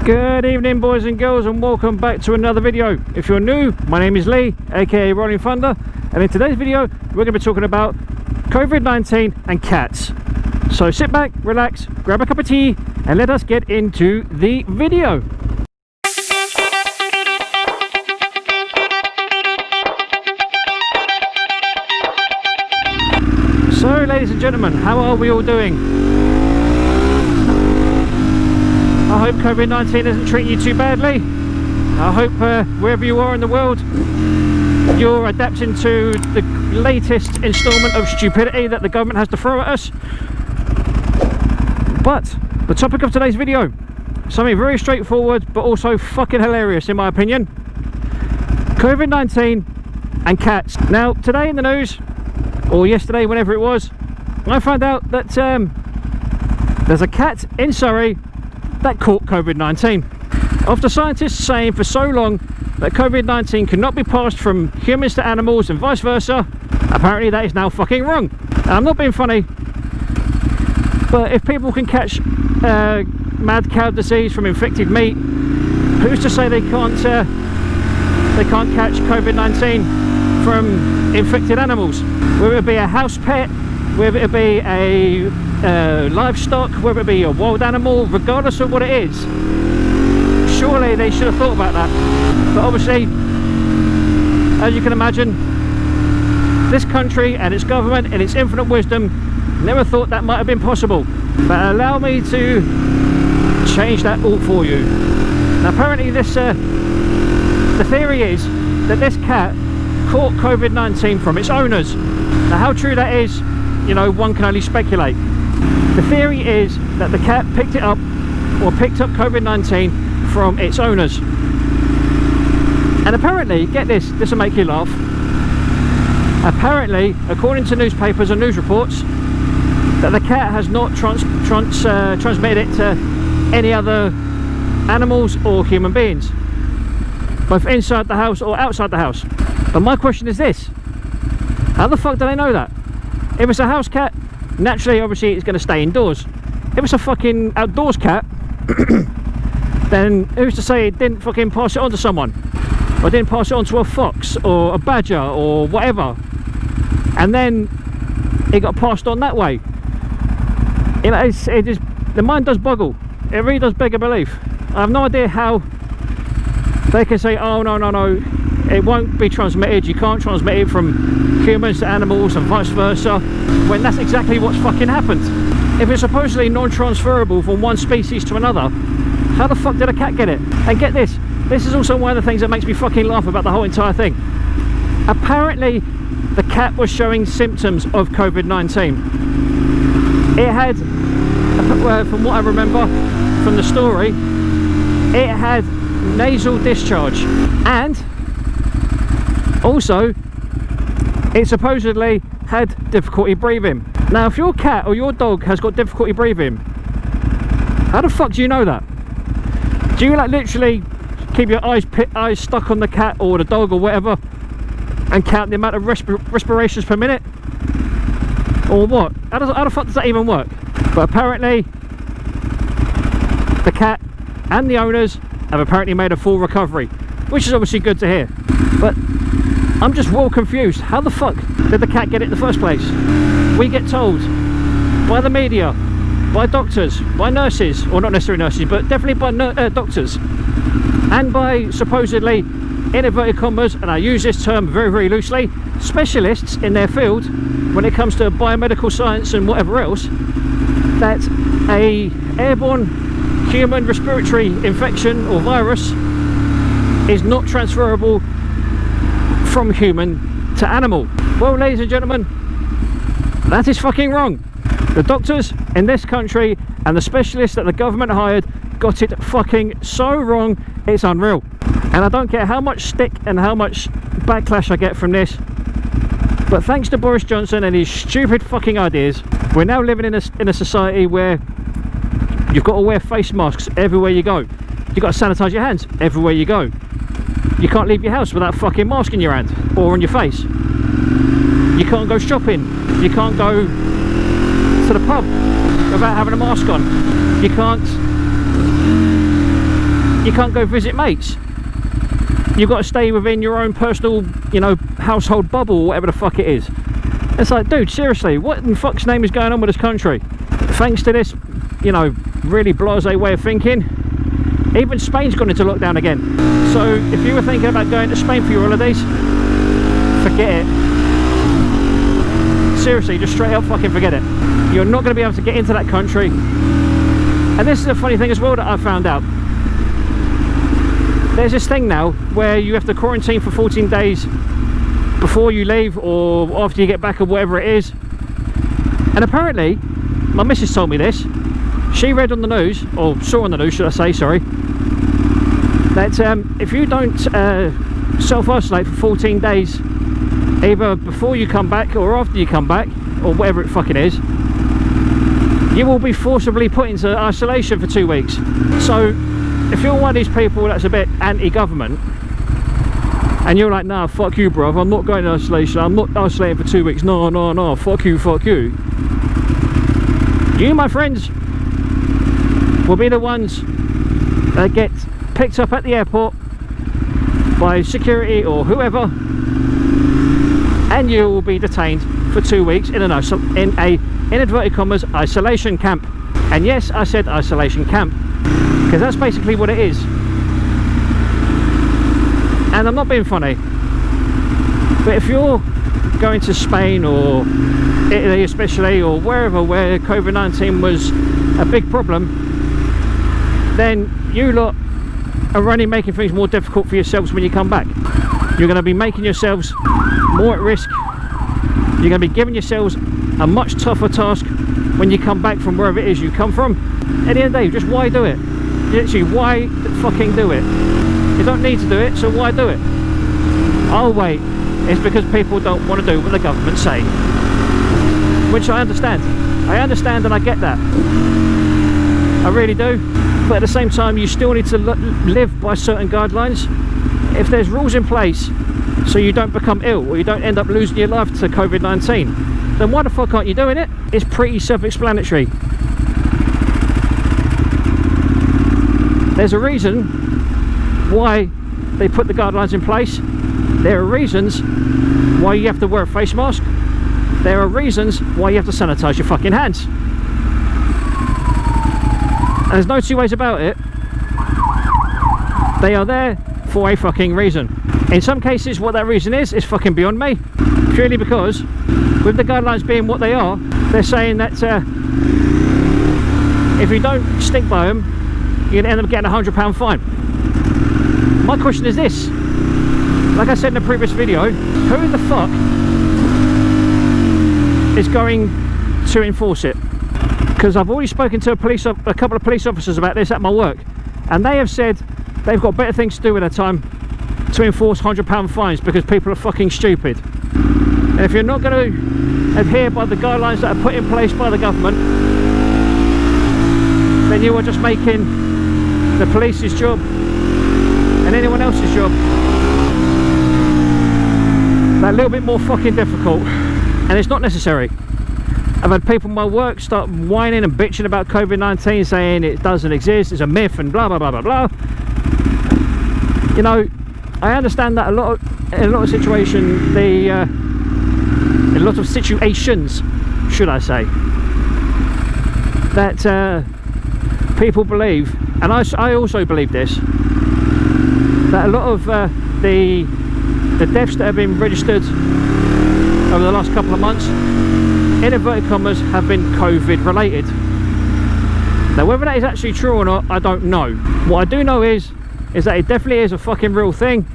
Good evening, boys and girls, and welcome back to another video. If you're new, my name is Lee, aka Rollin Thunder, and in today's video we're going to be talking about COVID-19 and cats. So sit back, relax, grab a cup of tea, and let us get into the video. So ladies and gentlemen, how are we all doing? I hope COVID-19 isn't treating you too badly. I hope wherever you are in the world, you're adapting to the latest instalment of stupidity that the government has to throw at us. But the topic of today's video, something very straightforward but also fucking hilarious in my opinion. COVID-19 and cats. Now today in the news, or yesterday, whenever it was, I found out that there's a cat in Surrey that caught COVID-19. After scientists saying for so long that COVID-19 cannot be passed from humans to animals and vice versa, apparently that is now fucking wrong. And I'm not being funny, but if people can catch mad cow disease from infected meat, who's to say they can't catch COVID-19 from infected animals? Whether it be a house pet, whether it be a livestock, whether it be a wild animal, regardless of what it is, surely they should have thought about that. But obviously, as you can imagine, this country and its government and its infinite wisdom never thought that might have been possible. But allow me to change that all for you. Now apparently this the theory is that this cat caught COVID-19 from its owners. Now how true that is, you know, one can only speculate. The theory is that the cat picked up COVID-19 from its owners. And apparently, get this will make you laugh. Apparently, according to newspapers and news reports, that the cat has not transmitted it to any other animals or human beings, both inside the house or outside the house. But my question is this: how the fuck do they know that? If it's a house cat, naturally, obviously, it's going to stay indoors. If it's a fucking outdoors cat, then who's to say it didn't fucking pass it on to someone? Or didn't pass it on to a fox or a badger or whatever, and then it got passed on that way. You know, the mind does boggle. It really does beg a belief. I have no idea how they can say, oh no, it won't be transmitted, you can't transmit it from humans to animals and vice versa, when that's exactly what's fucking happened. If it's supposedly non-transferable from one species to another, how the fuck did a cat get it? And get this is also one of the things that makes me fucking laugh about the whole entire thing. Apparently the cat was showing symptoms of COVID-19. It had, from what I remember from the story, it had nasal discharge, and also it supposedly had difficulty breathing. Now if your cat or your dog has got difficulty breathing, how the fuck do you know that? Do you like literally keep your eyes stuck on the cat or the dog or whatever and count the amount of respirations per minute, or what? How the fuck does that even work? But apparently the cat and the owners have apparently made a full recovery, which is obviously good to hear. But I'm just well confused. How the fuck did the cat get it in the first place? We get told by the media, by doctors, by nurses, or not necessarily nurses, but definitely by doctors, and by supposedly, in inverted commas, and I use this term very, very loosely, specialists in their field when it comes to biomedical science and whatever else, that a airborne human respiratory infection or virus is not transferable from human to animal. Well, ladies and gentlemen, that is fucking wrong. The doctors in this country and the specialists that the government hired got it fucking so wrong, it's unreal. And I don't care how much stick and how much backlash I get from this, but thanks to Boris Johnson and his stupid fucking ideas, we're now living in a society where you've got to wear face masks everywhere you go. You've got to sanitize your hands everywhere you go. You can't leave your house without a fucking mask in your hand or on your face. You can't go shopping. You can't go to the pub without having a mask on. You can't can't go visit mates. You've got to stay within your own personal, you know, household bubble, or whatever the fuck it is. It's like, dude, seriously, what in fuck's name is going on with this country? Thanks to this, you know, really blasé way of thinking, even Spain's gone into lockdown again. So if you were thinking about going to Spain for your holidays, forget it. Seriously, just straight up fucking forget it. You're not going to be able to get into that country. And this is a funny thing as well that I found out. There's this thing now where you have to quarantine for 14 days before you leave or after you get back, or whatever it is. And apparently, my missus told me this. She read on the news, or saw on the news, should I say, sorry, that if you don't self-isolate for 14 days, either before you come back or after you come back, or whatever it fucking is, you will be forcibly put into isolation for 2 weeks. So if you're one of these people that's a bit anti-government, and you're like, nah, fuck you, bruv, I'm not going to isolation, I'm not isolating for 2 weeks, no, fuck you, you, my friends, will be the ones that get picked up at the airport by security or whoever, and you will be detained for 2 weeks in a in inverted commas isolation camp. And yes, I said isolation camp, because that's basically what it is. And I'm not being funny, but if you're going to Spain or Italy especially, or wherever where Covid-19 was a big problem, then you lot are only making things more difficult for yourselves when you come back. You're going to be making yourselves more at risk. You're going to be giving yourselves a much tougher task when you come back from wherever it is you come from. At the end of the day, just why do it? Literally, why fucking do it? You don't need to do it, so why do it? Oh wait, it's because people don't want to do what the government say. Which I understand. I understand and I get that. I really do. But at the same time, you still need to live by certain guidelines. If there's rules in place so you don't become ill or you don't end up losing your life to Covid-19, then why the fuck aren't you doing it? It's pretty self-explanatory. There's a reason why they put the guidelines in place. There are reasons why you have to wear a face mask. There are reasons why you have to sanitize your fucking hands. And there's no two ways about it. They are there for a fucking reason. In some cases, what that reason is fucking beyond me. Purely because, with the guidelines being what they are, they're saying that if you don't stick by them, you're going to end up getting a £100 fine. My question is this. Like I said in the previous video, who the fuck is going to enforce it? Because I've already spoken to a couple of police officers about this at my work, and they have said they've got better things to do with their time to enforce £100 fines because people are fucking stupid. And if you're not going to adhere by the guidelines that are put in place by the government, then you are just making the police's job and anyone else's job that little bit more fucking difficult, and it's not necessary. I've had people in my work start whining and bitching about Covid-19, saying it doesn't exist, it's a myth and blah blah blah blah blah. You know, I understand that in a lot of situations, should I say, that people believe, and I also believe this, that a lot of the deaths that have been registered over the last couple of months, in inverted commas, have been COVID related. Now whether that is actually true or not, I don't know. What I do know is that it definitely is a fucking real thing.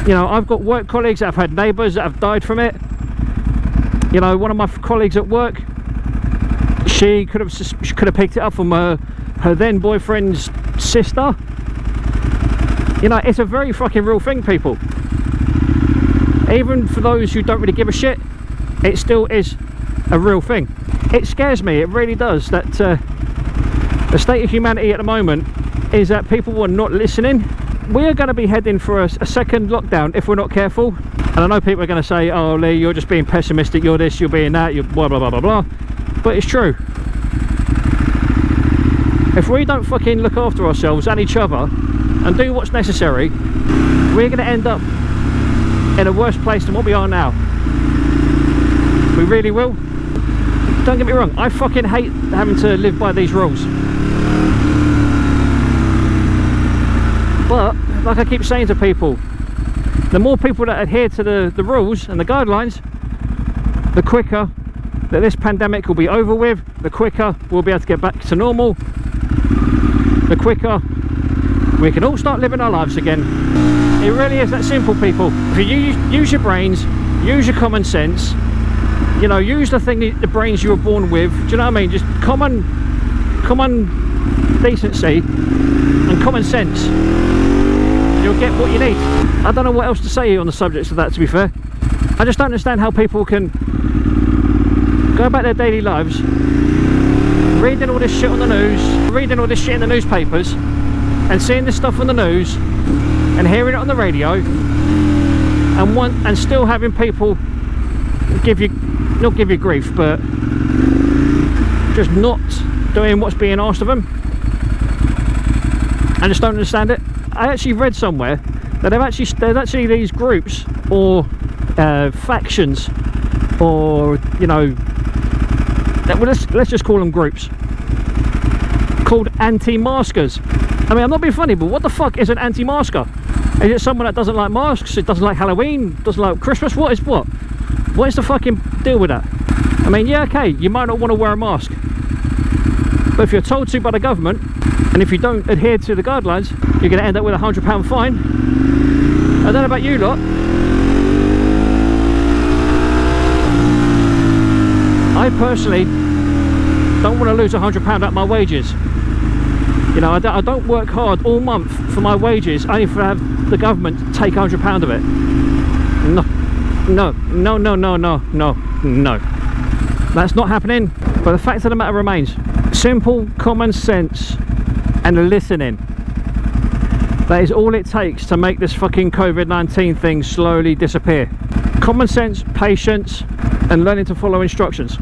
You know, I've got work colleagues that have had neighbours that have died from it. You know, one of my colleagues at work, she could have picked it up from her then boyfriend's sister. You know, it's a very fucking real thing, people. Even for those who don't really give a shit, it still is a real thing. It scares me, it really does, that the state of humanity at the moment is that people are not listening. We are going to be heading for a second lockdown if we're not careful. And I know people are going to say, oh Lee, you're just being pessimistic, you're this, you're being that, you're blah blah blah blah blah. But it's true. If we don't fucking look after ourselves and each other and do what's necessary, we're going to end up in a worse place than what we are now. We really will. Don't get me wrong, I fucking hate having to live by these rules. But, like I keep saying to people, the more people that adhere to the rules and the guidelines, the quicker that this pandemic will be over with, the quicker we'll be able to get back to normal, the quicker we can all start living our lives again. It really is that simple, people. If you use your brains, use your common sense, you know, use the brains you were born with, do you know what I mean? Just common decency and common sense, you'll get what you need. I don't know what else to say on the subject of that, to be fair. I just don't understand how people can go about their daily lives reading all this shit on the news, reading all this shit in the newspapers, and seeing this stuff on the news and hearing it on the radio, and still having people not give you grief, but just not doing what's being asked of them. I just don't understand it. I actually read somewhere that there's actually these groups or factions, or you know, let's just call them groups, called anti-maskers. I mean, I'm not being funny, but what the fuck is an anti-masker? Is it someone that doesn't like masks? It doesn't like Halloween? Doesn't like Christmas? What is the fucking deal with that? I mean, yeah, okay, you might not want to wear a mask, but if you're told to by the government, and if you don't adhere to the guidelines, you're going to end up with a £100 fine. I don't know about you lot. I personally don't want to lose £100 out of my wages. You know, I don't work hard all month for my wages only for have the government take £100 of it. No. That's not happening. But the fact of the matter remains, simple common sense and listening. That is all it takes to make this fucking COVID-19 thing slowly disappear. Common sense, patience, and learning to follow instructions.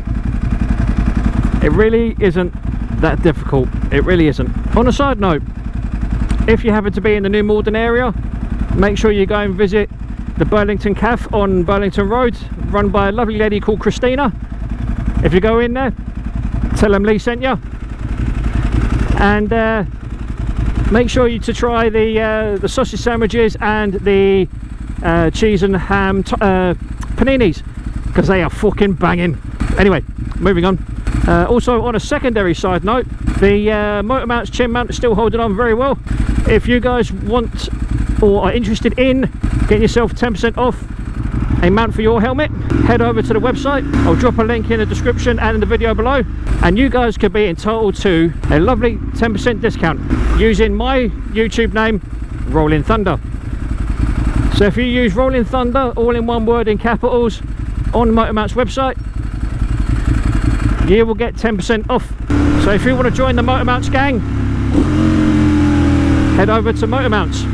It really isn't that difficult. It really isn't. On a side note, if you happen to be in the New Malden area, make sure you go and visit the Burlington Cafe on Burlington Road, run by a lovely lady called Christina. If you go in there, tell them Lee sent you, and make sure you to try the sausage sandwiches and the cheese and ham paninis, because they are fucking banging. Anyway, moving on. Also, on a secondary side note, the MOTOMOUNTS chin mount is still holding on very well. If you guys want or are interested in getting yourself 10% off a mount for your helmet, head over to the website. I'll drop a link in the description and in the video below, and you guys could be entitled to a lovely 10% discount using my YouTube name, Rollin Thunder. So if you use Rollin Thunder, all in one word in capitals, on the MOTOMOUNTS website, you will get 10% off. So if you want to join the MOTOMOUNTS gang, head over to MOTOMOUNTS,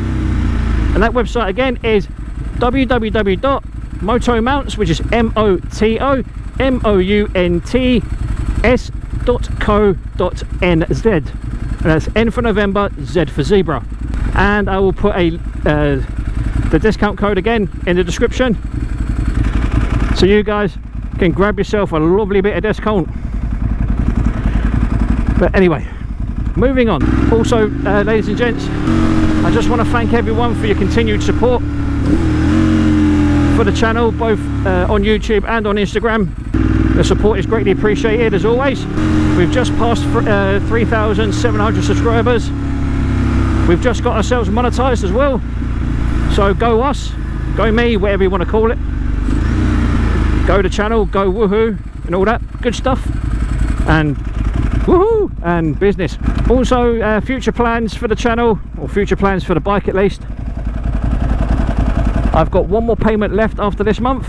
and that website again is www.motomounts, which is motomounts.co.nz, and that's N for November, Z for zebra. And I will put the discount code again in the description, so you guys can grab yourself a lovely bit of discount. But anyway, moving on. Also, ladies and gents, I just want to thank everyone for your continued support for the channel, both on YouTube and on Instagram. The support is greatly appreciated, as always. We've just passed 3,700 subscribers. We've just got ourselves monetized as well. So go us, go me, whatever you want to call it. Go the channel, go woohoo, and all that good stuff. And woohoo and business. Also, future plans for the channel, or future plans for the bike at least. I've got one more payment left after this month,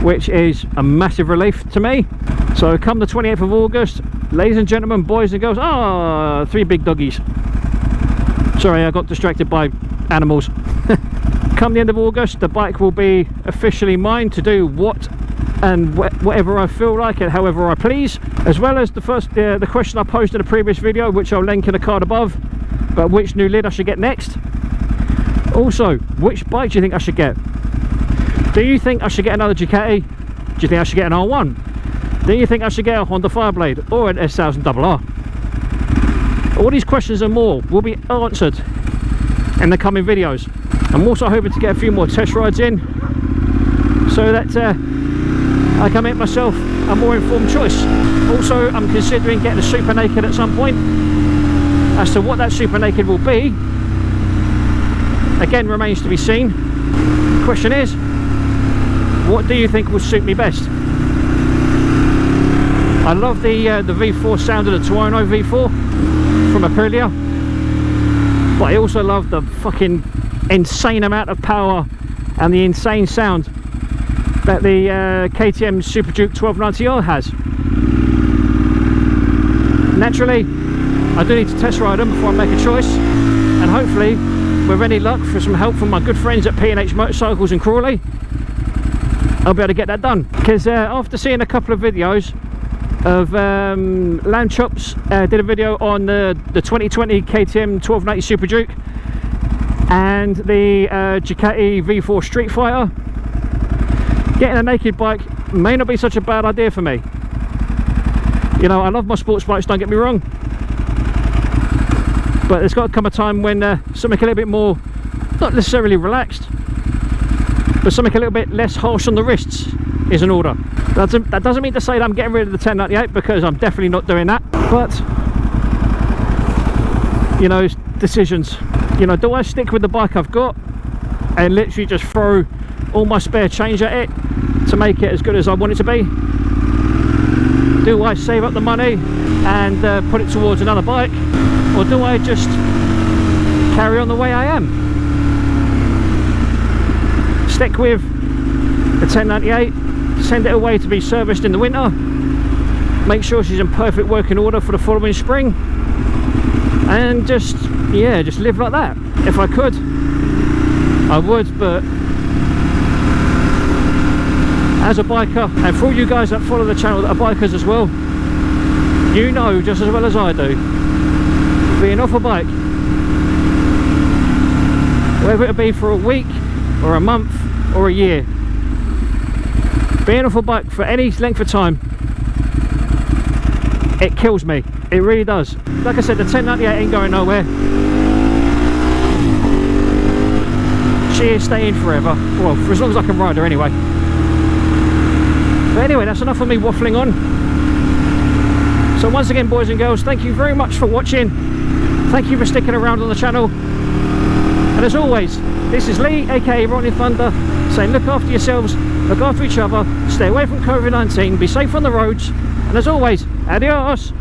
which is a massive relief to me. So come the 28th of August, ladies and gentlemen, boys and girls, three big doggies. Sorry, I got distracted by animals. Come the end of August, the bike will be officially mine to do what and whatever I feel like and however I please, as well as the question I posted in a previous video, which I'll link in the card above, but which new lid I should get next. Also, which bike do you think I should get? Do you think I should get another Ducati? Do you think I should get an R1? Do you think I should get a Honda Fireblade or an S1000RR? All these questions and more will be answered in the coming videos. I'm also hoping to get a few more test rides in, so that I can make myself a more informed choice. Also, I'm considering getting a Super Naked at some point. As to what that Super Naked will be, again, remains to be seen. The question is, what do you think will suit me best? I love the V4 sound of the Tuono V4 from Aprilia, but I also love the fucking insane amount of power and the insane sound that the KTM Super Duke 1290R has. Naturally, I do need to test ride them before I make a choice, and hopefully, with any luck, for some help from my good friends at P&H Motorcycles in Crawley, I'll be able to get that done. Because after seeing a couple of videos of Lamb Chops, did a video on the 2020 KTM 1290 Super Duke and the Ducati V4 Street Fighter, getting a naked bike may not be such a bad idea for me. You know, I love my sports bikes, don't get me wrong, but there's got to come a time when something a little bit more, not necessarily relaxed, but something a little bit less harsh on the wrists is in order. That doesn't mean to say that I'm getting rid of the 1098, because I'm definitely not doing that. But, you know, decisions. You know, do I stick with the bike I've got and literally just throw all my spare change at it to make it as good as I want it to be? Do I save up the money and put it towards another bike? Or do I just carry on the way I am? Stick with the 1098, send it away to be serviced in the winter, make sure she's in perfect working order for the following spring, and just live like that. If I could, I would, but as a biker, and for all you guys that follow the channel that are bikers as well, you know just as well as I do, being off a bike, whether it be for a week or a month or a year, being off a bike for any length of time, it kills me. It really does. Like I said, the 1098 ain't going nowhere. She is staying forever. Well, for as long as I can ride her anyway. But anyway, that's enough of me waffling on. So once again, boys and girls, thank you very much for watching. Thank you for sticking around on the channel. And as always, this is Lee, aka Rollin Thunder, saying look after yourselves, look after each other, stay away from Covid-19, be safe on the roads, and as always, adios!